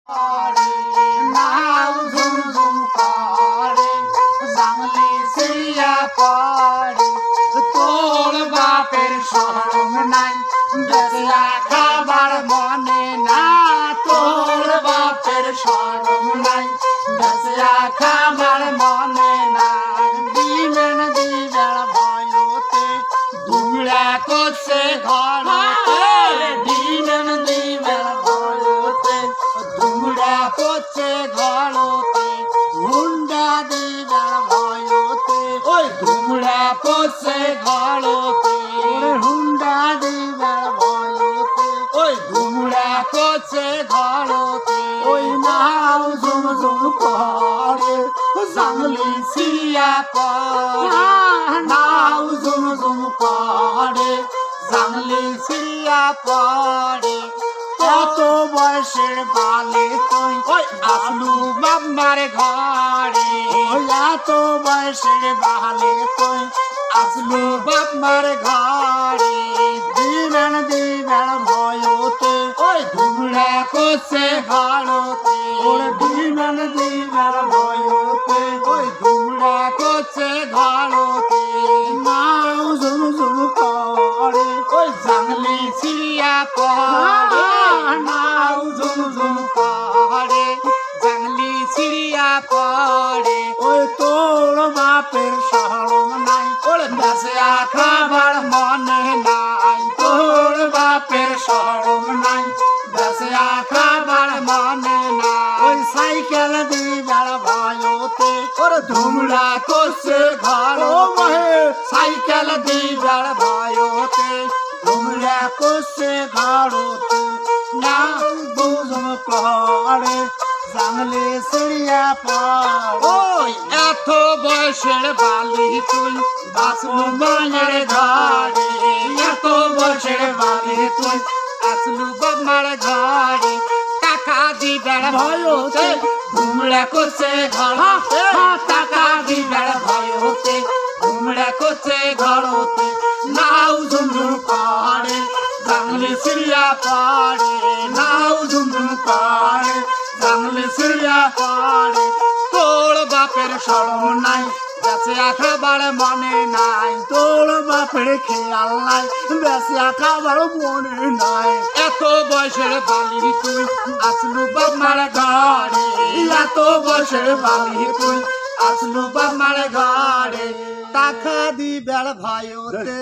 নাও ঝুমঝুম করে জানলি সিয়া পড়ে তোর বাপের শরম নাই বেশিয়া খাবার মনে না তোর বাপের শরম নাই বেশিয়া খাবার মনে না দিবেন দিবেন ভয়তে দুমড়া করছে ঘরতে দিবেন দিবেন ভয়তে দুমড়া করছে ঘরতে হুন্ডা দিবেন ভয়তে ওই দুমড়া করছে ঘরতে হুন্ডা দিবেন ভয়তে ওই দুমড়া করছে ঘরতে ওই নাও ঝুমঝুম করে জানলি সিয়া পড়ে নাও ঝুমঝুম করে জানলি সিয়া পড়ে কত বয়সের বালে তুই আসলু বাবার ঘরে এত বয়সের বালে তুই আসলু বাবার ঘরে দিবেন দিবেন ভয়তে ওই ধুমড়া করছে ঘরতে দিবেন দিবেন ভয়তে ওই ধুমড়া করছে ঘরতে নাও ঝুমঝুম করে ওই জানলি সিয়া পড়ে নাও ঝুমঝুম করে জানলি সিরিয়া পড়ে ওই তোর বাপের শরম নাই ওর বেশিয়া খাবার মনে নাই তোর বাপের শরম নাই বেশিয়া খাবার মনে নাই ওই সাইকেল দিবার ভয়তে ওর ধুমড়া করছে ঘর সাইকেল দিবার ভয়তে ধুমড়া করছে ঘরতে না বুঝম পড়ে জানলে সিরিয়া পড়ে ওই এত বয়সের বালি তুই আসলু মায়ের ঘরে এত বয়সের বালি তুই আসলু বাবার ঘরে টাকা দিবার ভয়তে ধুমড়া করছে ঘর টাকা দিবার ভয়তে ধুমড়া করছে ঘরতে নাও ঝুমঝুম করে জানলে সিরিয়া পড়ে নাও ঝুমঝুম করে জানলে সিরিয়া পড়ে তোর বাপের শরম নাই বেশিয়া খাবার মনে নাই তোর বাপের খেয়াল নাই বেশিয়া খাবার মনে নাই এত বয়সের বালি তুই আসলু বাবার ঘরে এত বয়সের বালি তুই আসলু বাবার ঘরে টাকা দিবার ভয়তে